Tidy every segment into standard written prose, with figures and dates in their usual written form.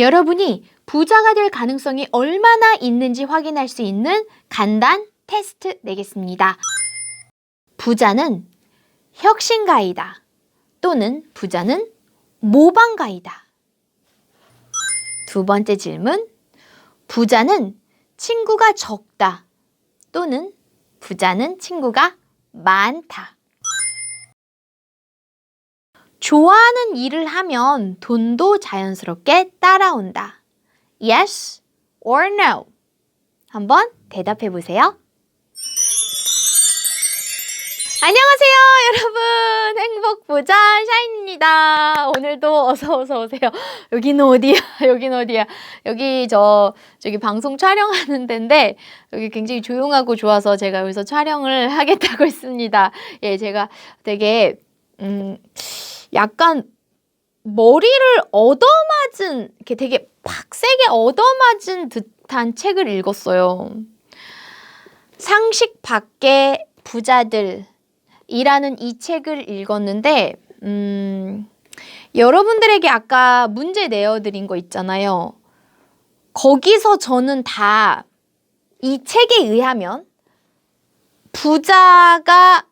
여러분이 부자가 될 가능성이 얼마나 있는지 확인할 수 있는 간단 테스트 내겠습니다. 부자는 혁신가이다 또는 부자는 모방가이다. 두 번째 질문, 부자는 친구가 적다 또는 부자는 친구가 많다. 좋아하는 일을 하면 돈도 자연스럽게 따라온다. Yes or no? 한번 대답해 보세요. 안녕하세요, 여러분. 행복부자 샤인입니다. 오늘도 어서 오세요. 여기는 어디야? 여기는 어디야? 여기 저기 방송 촬영하는 데인데 여기 굉장히 조용하고 좋아서 제가 여기서 촬영을 하겠다고 했습니다. 예, 제가 되게 약간 머리를 얻어맞은, 이렇게 되게 빡세게 얻어맞은 듯한 책을 읽었어요. 상식 밖의 부자들 이라는 이 책을 읽었는데 여러분들에게 아까 문제 내어드린 거 있잖아요. 거기서 저는 다 이 책에 의하면 부자가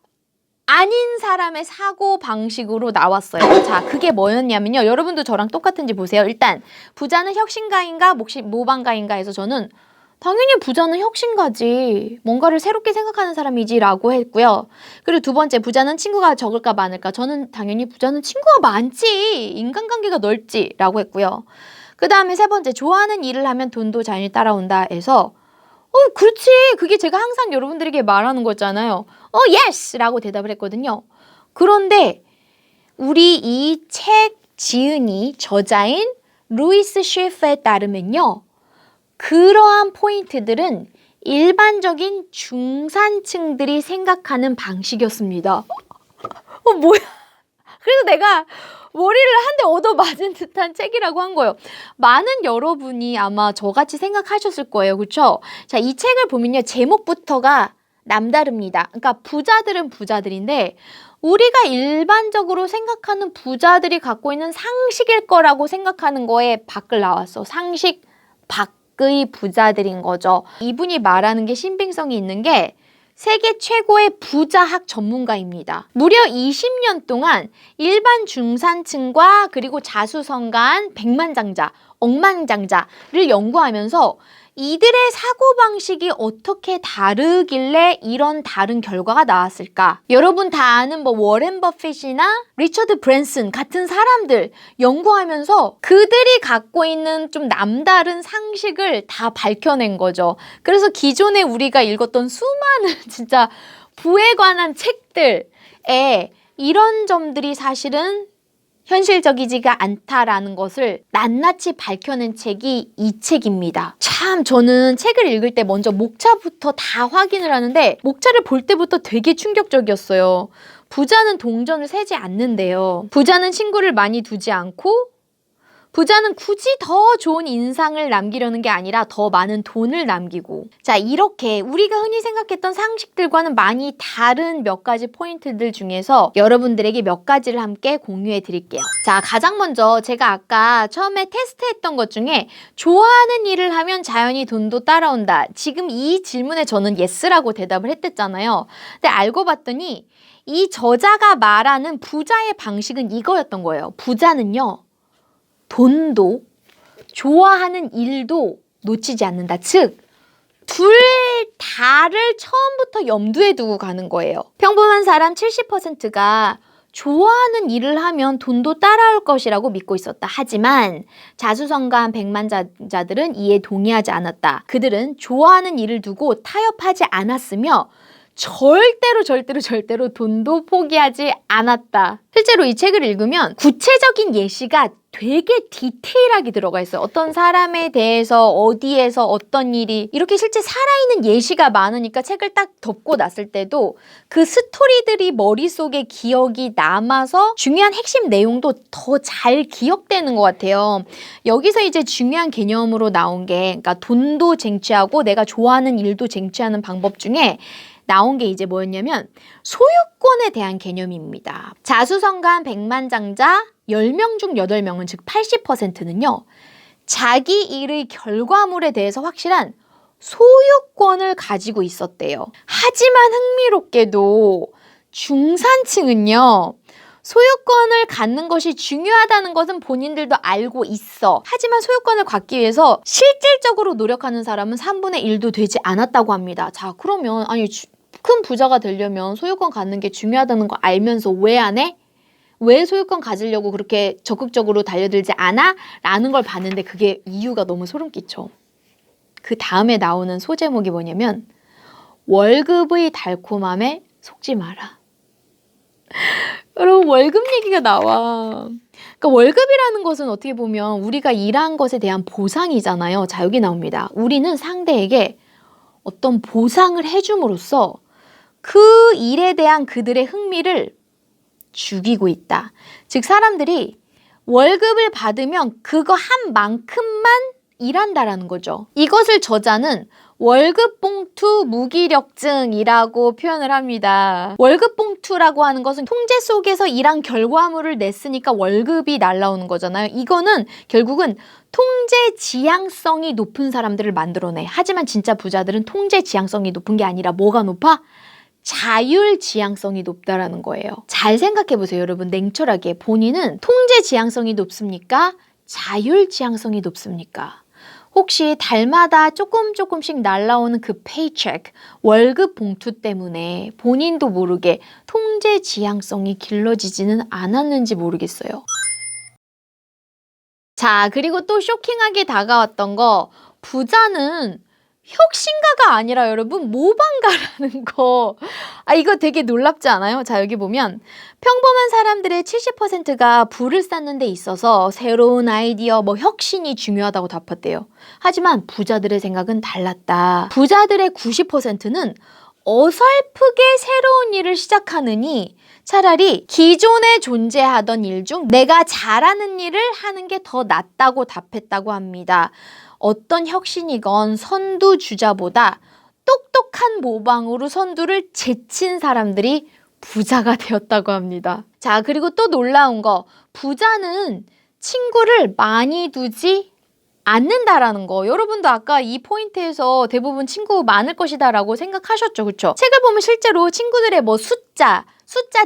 아닌 사람의 사고 방식으로 나왔어요. 자, 그게 뭐였냐면요. 여러분도 저랑 똑같은지 보세요. 일단 부자는 혁신가인가 모방가인가 해서 저는 당연히 부자는 혁신가지. 뭔가를 새롭게 생각하는 사람이지 라고 했고요. 그리고 두 번째, 부자는 친구가 적을까 많을까? 저는 당연히 부자는 친구가 많지. 인간관계가 넓지 라고 했고요. 그 다음에 세 번째, 좋아하는 일을 하면 돈도 자연히 따라온다 해서 그렇지. 그게 제가 항상 여러분들에게 말하는 거잖아요. yes! 라고 대답을 했거든요. 그런데 우리 이 책 지은이 저자인 루이스 셰프에 따르면요. 그러한 포인트들은 일반적인 중산층들이 생각하는 방식이었습니다. 뭐야? 그래서 내가 머리를 한 대 얻어맞은 듯한 책이라고 한 거예요. 많은 여러분이 아마 저같이 생각하셨을 거예요. 그렇죠? 자, 이 책을 보면요. 제목부터가 남다릅니다. 그러니까 부자들은 부자들인데 우리가 일반적으로 생각하는 부자들이 갖고 있는 상식일 거라고 생각하는 거에 밖을 나왔어. 상식 밖의 부자들인 거죠. 이분이 말하는 게 신빙성이 있는 게 세계 최고의 부자학 전문가입니다. 무려 20년 동안 일반 중산층과 그리고 자수성가한 백만장자, 억만장자를 연구하면서 이들의 사고방식이 어떻게 다르길래 이런 다른 결과가 나왔을까? 여러분 다 아는 워렌 버핏이나 리처드 브랜슨 같은 사람들 연구하면서 그들이 갖고 있는 좀 남다른 상식을 다 밝혀낸 거죠. 그래서 기존에 우리가 읽었던 수많은 진짜 부에 관한 책들에 이런 점들이 사실은 현실적이지가 않다라는 것을 낱낱이 밝혀낸 책이 이 책입니다. 참 저는 책을 읽을 때 먼저 목차부터 다 확인을 하는데 목차를 볼 때부터 되게 충격적이었어요. 부자는 동전을 세지 않는데요. 부자는 친구를 많이 두지 않고 부자는 굳이 더 좋은 인상을 남기려는 게 아니라 더 많은 돈을 남기고 자 이렇게 우리가 흔히 생각했던 상식들과는 많이 다른 몇 가지 포인트들 중에서 여러분들에게 몇 가지를 함께 공유해 드릴게요. 자 가장 먼저 제가 아까 처음에 테스트했던 것 중에 좋아하는 일을 하면 자연히 돈도 따라온다. 지금 이 질문에 저는 예스라고 대답을 했댔잖아요. 근데 알고 봤더니 이 저자가 말하는 부자의 방식은 이거였던 거예요. 부자는요. 돈도 좋아하는 일도 놓치지 않는다. 즉, 둘 다를 처음부터 염두에 두고 가는 거예요. 평범한 사람 70%가 좋아하는 일을 하면 돈도 따라올 것이라고 믿고 있었다. 하지만 자수성가한 백만장자들은 이에 동의하지 않았다. 그들은 좋아하는 일을 두고 타협하지 않았으며 절대로 돈도 포기하지 않았다. 실제로 이 책을 읽으면 구체적인 예시가 되게 디테일하게 들어가 있어요. 어떤 사람에 대해서 어디에서 어떤 일이 이렇게 실제 살아있는 예시가 많으니까 책을 딱 덮고 났을 때도 그 스토리들이 머릿속에 기억이 남아서 중요한 핵심 내용도 더 잘 기억되는 것 같아요. 여기서 이제 중요한 개념으로 나온 게 그러니까 돈도 쟁취하고 내가 좋아하는 일도 쟁취하는 방법 중에 나온 게 이제 뭐였냐면 소유권에 대한 개념입니다. 자수성가한 백만장자 10명 중 8명은 즉 80%는요. 자기 일의 결과물에 대해서 확실한 소유권을 가지고 있었대요. 하지만 흥미롭게도 중산층은요, 소유권을 갖는 것이 중요하다는 것은 본인들도 알고 있어. 하지만 소유권을 갖기 위해서 실질적으로 노력하는 사람은 3분의 1도 되지 않았다고 합니다. 자, 그러면 아니 큰 부자가 되려면 소유권 갖는 게 중요하다는 거 알면서 왜 안 해? 왜 소유권 가지려고 그렇게 적극적으로 달려들지 않아? 라는 걸 봤는데 그게 이유가 너무 소름 끼쳐. 그 다음에 나오는 소제목이 뭐냐면 월급의 달콤함에 속지 마라. 여러분 월급 얘기가 나와. 그러니까 월급이라는 것은 어떻게 보면 우리가 일한 것에 대한 보상이잖아요. 자, 여기 나옵니다. 우리는 상대에게 어떤 보상을 해줌으로써 그 일에 대한 그들의 흥미를 죽이고 있다. 즉 사람들이 월급을 받으면 그거 한 만큼만 일한다라는 거죠. 이것을 저자는 월급 봉투 무기력증이라고 표현을 합니다. 월급 봉투라고 하는 것은 통제 속에서 일한 결과물을 냈으니까 월급이 날라오는 거잖아요. 이거는 결국은 통제 지향성이 높은 사람들을 만들어내. 하지만 진짜 부자들은 통제 지향성이 높은 게 아니라 뭐가 높아? 자율 지향성이 높다라는 거예요. 잘 생각해 보세요, 여러분. 냉철하게. 본인은 통제 지향성이 높습니까? 자율 지향성이 높습니까? 혹시 달마다 조금씩 날라오는 그 페이체크, 월급 봉투 때문에 본인도 모르게 통제 지향성이 길러지지는 않았는지 모르겠어요. 자, 그리고 또 쇼킹하게 다가왔던 거, 부자는 혁신가가 아니라 여러분 모방가라는 거. 아, 이거 되게 놀랍지 않아요? 자, 여기 보면 평범한 사람들의 70%가 부를 쌓는 데 있어서 새로운 아이디어, 혁신이 중요하다고 답했대요. 하지만 부자들의 생각은 달랐다. 부자들의 90%는 어설프게 새로운 일을 시작하느니 차라리 기존에 존재하던 일 중 내가 잘하는 일을 하는 게 더 낫다고 답했다고 합니다. 어떤 혁신이건 선두주자보다 똑똑한 모방으로 선두를 제친 사람들이 부자가 되었다고 합니다. 자, 그리고 또 놀라운 거, 부자는 친구를 많이 두지 않는다라는 거. 여러분도 아까 이 포인트에서 대부분 친구 많을 것이다 라고 생각하셨죠, 그쵸? 책을 보면 실제로 친구들의 숫자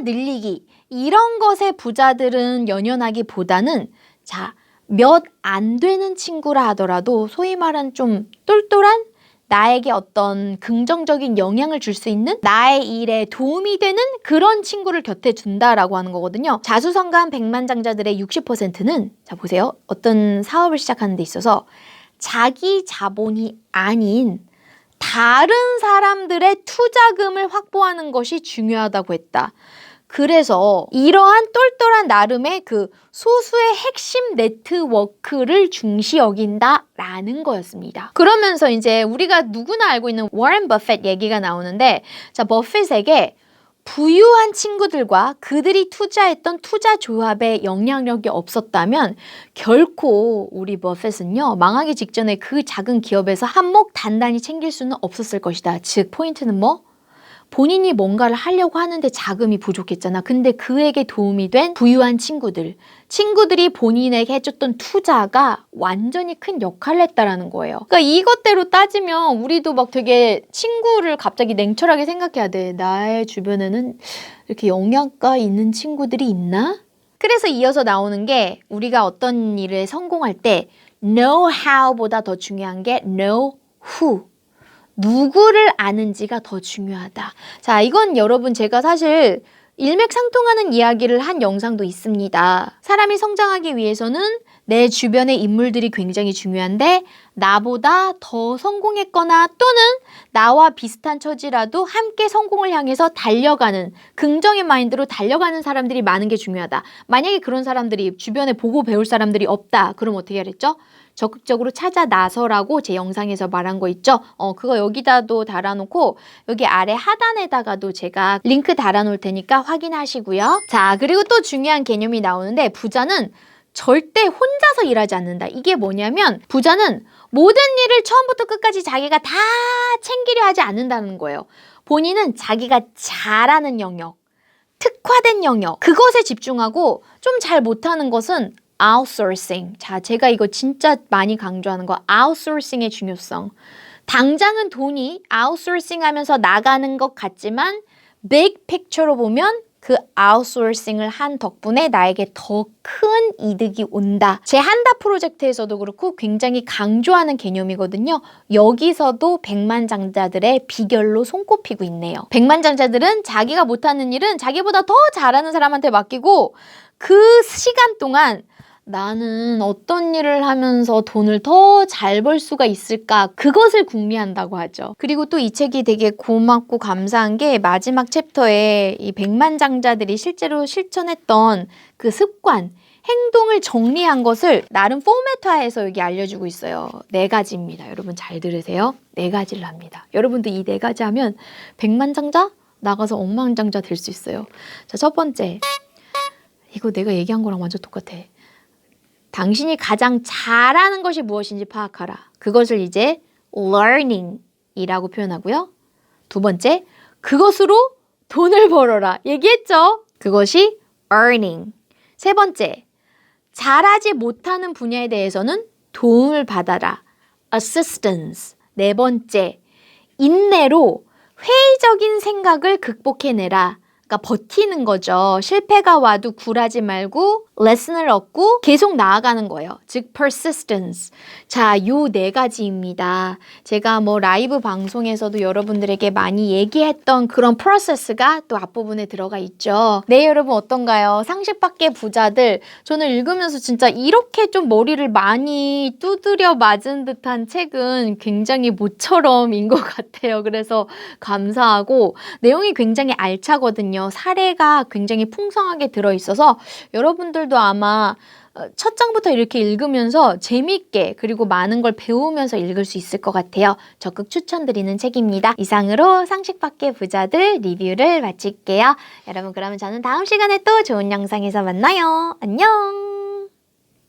늘리기 이런 것에 부자들은 연연하기보다는 자, 몇 안 되는 친구라 하더라도 소위 말하는 좀 똘똘한 나에게 어떤 긍정적인 영향을 줄 수 있는 나의 일에 도움이 되는 그런 친구를 곁에 둔다라고 하는 거거든요. 자수성가한 백만장자들의 60%는 자 보세요. 어떤 사업을 시작하는 데 있어서 자기 자본이 아닌 다른 사람들의 투자금을 확보하는 것이 중요하다고 했다. 그래서 이러한 똘똘한 나름의 그 소수의 핵심 네트워크를 중시 여긴다라는 거였습니다. 그러면서 이제 우리가 누구나 알고 있는 워런 버핏 얘기가 나오는데 자, 버핏에게 부유한 친구들과 그들이 투자했던 투자 조합에 영향력이 없었다면 결코 우리 버핏은요 망하기 직전에 그 작은 기업에서 한몫 단단히 챙길 수는 없었을 것이다. 즉 포인트는 뭐? 본인이 뭔가를 하려고 하는데 자금이 부족했잖아. 근데 그에게 도움이 된 부유한 친구들이 본인에게 해줬던 투자가 완전히 큰 역할을 했다라는 거예요. 그러니까 이것대로 따지면 우리도 막 되게 친구를 갑자기 냉철하게 생각해야 돼. 나의 주변에는 이렇게 영양가 있는 친구들이 있나? 그래서 이어서 나오는 게 우리가 어떤 일에 성공할 때 know how보다 더 중요한 게 know who. 누구를 아는지가 더 중요하다. 자, 이건 여러분 제가 사실 일맥상통하는 이야기를 한 영상도 있습니다. 사람이 성장하기 위해서는 내 주변의 인물들이 굉장히 중요한데 나보다 더 성공했거나 또는 나와 비슷한 처지라도 함께 성공을 향해서 달려가는 긍정의 마인드로 달려가는 사람들이 많은 게 중요하다. 만약에 그런 사람들이 주변에 보고 배울 사람들이 없다. 그럼 어떻게 하랬죠? 적극적으로 찾아 나서라고 제 영상에서 말한 거 있죠? 그거 여기다도 달아놓고 여기 아래 하단에다가도 제가 링크 달아놓을 테니까 확인하시고요. 자, 그리고 또 중요한 개념이 나오는데 부자는 절대 혼자서 일하지 않는다. 이게 뭐냐면 부자는 모든 일을 처음부터 끝까지 자기가 다 챙기려 하지 않는다는 거예요. 본인은 자기가 잘하는 영역, 특화된 영역, 그것에 집중하고 좀 잘 못하는 것은 outsourcing. 자, 제가 이거 진짜 많이 강조하는 거 outsourcing의 중요성. 당장은 돈이 outsourcing 하면서 나가는 것 같지만 big picture로 보면 그 아웃소싱을 한 덕분에 나에게 더 큰 이득이 온다. 제 한다 프로젝트에서도 그렇고 굉장히 강조하는 개념이거든요. 여기서도 백만장자들의 비결로 손꼽히고 있네요. 백만장자들은 자기가 못하는 일은 자기보다 더 잘하는 사람한테 맡기고 그 시간 동안 나는 어떤 일을 하면서 돈을 더 잘 벌 수가 있을까? 그것을 궁리한다고 하죠. 그리고 또 이 책이 되게 고맙고 감사한 게 마지막 챕터에 이 백만장자들이 실제로 실천했던 그 습관, 행동을 정리한 것을 나름 포맷화해서 여기 알려주고 있어요. 4가지입니다. 여러분 잘 들으세요. 4가지를 합니다. 여러분도 이 4가지 하면 백만장자? 나가서 억만장자 될 수 있어요. 자, 첫 번째. 이거 내가 얘기한 거랑 완전 똑같아. 당신이 가장 잘하는 것이 무엇인지 파악하라. 그것을 이제 learning이라고 표현하고요. 2번째, 그것으로 돈을 벌어라. 얘기했죠? 그것이 earning. 3번째, 잘하지 못하는 분야에 대해서는 도움을 받아라. assistance. 4번째, 인내로 회의적인 생각을 극복해내라. 그러니까 버티는 거죠. 실패가 와도 굴하지 말고 레슨을 얻고 계속 나아가는 거예요. 즉 persistence. 자, 요 4가지입니다. 제가 뭐 라이브 방송에서도 여러분들에게 많이 얘기했던 그런 프로세스가 또 앞부분에 들어가 있죠. 네, 여러분 어떤가요? 상식밖의 부자들. 저는 읽으면서 진짜 이렇게 좀 머리를 많이 두드려 맞은 듯한 책은 굉장히 모처럼인 것 같아요. 그래서 감사하고 내용이 굉장히 알차거든요. 사례가 굉장히 풍성하게 들어있어서 여러분들도 아마 첫 장부터 이렇게 읽으면서 재밌게 그리고 많은 걸 배우면서 읽을 수 있을 것 같아요. 적극 추천드리는 책입니다. 이상으로 상식밖의 부자들 리뷰를 마칠게요. 여러분 그러면 저는 다음 시간에 또 좋은 영상에서 만나요. 안녕!